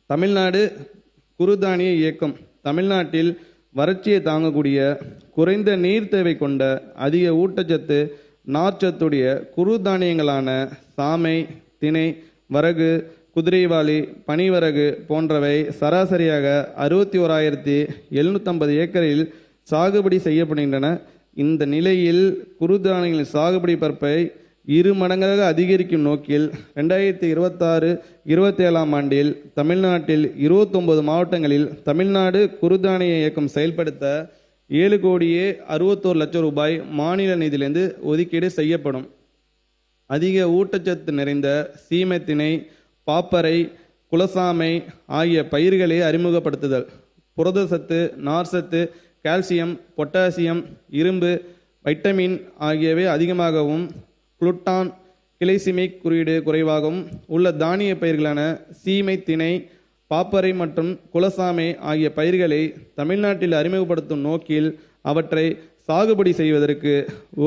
தமிழ்நாடு குறுதானிய இயக்கம் தமிழ்நாட்டில் வறட்சியை தாங்கக்கூடிய குறைந்த நீர் தேவை கொண்ட அதிக ஊட்டச்சத்து நார்ச்சத்துடைய குறுதானியங்களான சாமை, திணை, வரகு, குதிரைவாலி, பனிவரகு போன்றவை சராசரியாக 61,750 ஏக்கரில் சாகுபடி செய்யப்படுகின்றன. இந்த நிலையில் குறுதானியங்களின் சாகுபடி பரப்பை 2 மடங்காக அதிகரிக்கும் நோக்கில் 2026-27 ஆண்டில் தமிழ்நாட்டில் 29 மாவட்டங்களில் தமிழ்நாடு குறுதானிய இயக்கம் செயல்படுத்த 7,61,00,000 ரூபாய் மாநில நிதியிலிருந்து ஒதுக்கீடு செய்யப்படும். அதிக ஊட்டச்சத்து நிறைந்த சீமை, திணை, பாப்பரை, குலசாமை ஆகிய பயிர்களை அறிமுகப்படுத்துதல். புரதச்சத்து, நார்ச்சத்து, கால்சியம், பொட்டாசியம், இரும்பு, வைட்டமின் ஆகியவை அதிகமாகவும் குளுட்டான், கிளைசிமிக் குறியீடு குறைவாகவும் உள்ள தானிய பயிர்களான சீமை, திணை, பாப்பரை மற்றும் குலசாமை ஆகிய பயிர்களை தமிழ்நாட்டில் அறிமுகப்படுத்தும் நோக்கில் அவற்றை சாகுபடி செய்வதற்கு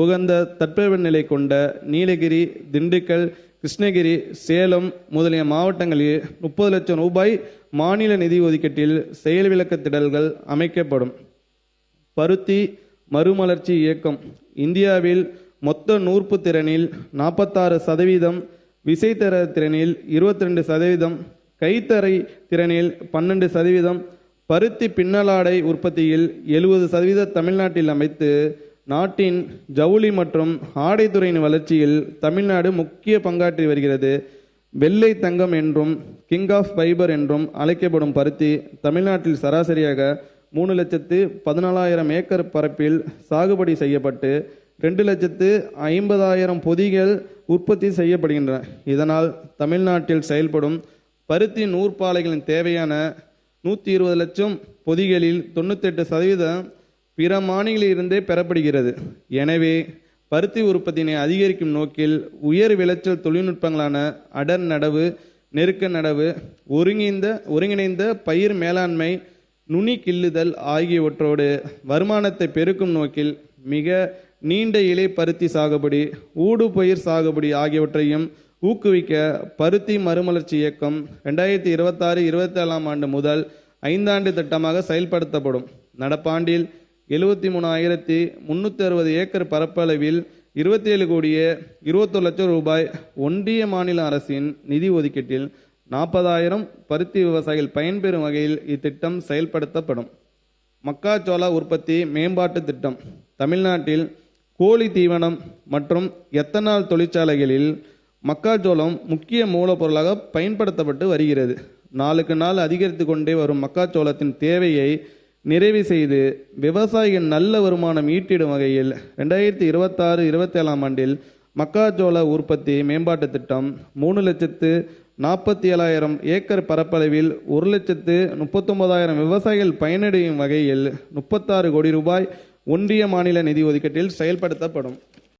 உகந்த தட்பவெப்பநிலை கொண்ட நீலகிரி, திண்டுக்கல், கிருஷ்ணகிரி, சேலம் முதலிய மாவட்டங்களில் 30 லட்சம் ரூபாய் மாநில நிதி ஒதுக்கீட்டில் செயல் விளக்க திடல்கள் அமைக்கப்படும். பருத்தி மறுமலர்ச்சி இயக்கம் இந்தியாவில் மொத்த நூற்பு திறனில் 46%, விசைத்தர திறனில் 22%, கைத்தறை திறனில் 12%, பருத்தி பின்னலாடை உற்பத்தியில் 70% தமிழ்நாட்டில் அமைத்து நாட்டின் ஜவுளி மற்றும் ஆடைத்துறையின் வளர்ச்சியில் தமிழ்நாடு முக்கிய பங்காற்றி வருகிறது. வெள்ளை தங்கம் என்றும் கிங் ஆஃப் ஃபைபர் என்றும் அழைக்கப்படும் பருத்தி தமிழ்நாட்டில் சராசரியாக 3,14,000 ஏக்கர் பரப்பில் சாகுபடி செய்யப்பட்டு 2,50,000 பொதிகள் உற்பத்தி செய்யப்படுகின்றன. இதனால் தமிழ்நாட்டில் செயல்படும் பருத்தி நூற்பாலைகளின் தேவையான 120 லட்சம் பொதிகளில் 98% பிற மாநிலங்களிலிருந்தே பெறப்படுகிறது. எனவே பருத்தி உற்பத்தியினை அதிகரிக்கும் நோக்கில் உயர் விளைச்சல் தொழில்நுட்பங்களான அடர் நடவு, நெருக்க நடவு, ஒருங்கிணைந்த பயிர் மேலாண்மை, நுனி கிள்ளுதல் ஆகியவற்றோடு வருமானத்தை பெருக்கும் நோக்கில் மிக நீண்ட இலை பருத்தி சாகுபடி, ஊடு பயிர் சாகுபடி ஆகியவற்றையும் ஊக்குவிக்க பருத்தி மறுமலர்ச்சி இயக்கம் 2026-27 ஆண்டு முதல் 5 ஆண்டு திட்டமாக செயல்படுத்தப்படும். நடப்பாண்டில் 73,360 ஏக்கர் பரப்பளவில் 27,21,00,000 ரூபாய் ஒன்றிய மாநில அரசின் நிதி ஒதுக்கீட்டில் 40,000 பருத்தி விவசாயிகள் பயன்பெறும் வகையில் இத்திட்டம் செயல்படுத்தப்படும். மக்காச்சோள உற்பத்தி மேம்பாட்டு திட்டம் தமிழ்நாட்டில் கோழி தீவனம் மற்றும் எத்தனால் தொழிற்சாலைகளில் மக்காச்சோளம் முக்கிய மூலப்பொருளாக பயன்படுத்தப்பட்டு வருகிறது. நாளுக்கு நாள் அதிகரித்து கொண்டே வரும் மக்காச்சோளத்தின் தேவையை நிறைவு செய்து விவசாயிகள் நல்ல வருமானம் ஈட்டிடும் வகையில் 2026-27 ஆண்டில் மக்காச்சோள உற்பத்தி மேம்பாட்டு திட்டம் 3,47,000 ஏக்கர் பரப்பளவில் 1,39,000 விவசாயிகள் பயனடையும் வகையில் 36 கோடி ரூபாய் ஒன்றிய மாநில நிதி ஒதுக்கீட்டில் செயல்படுத்தப்படும்.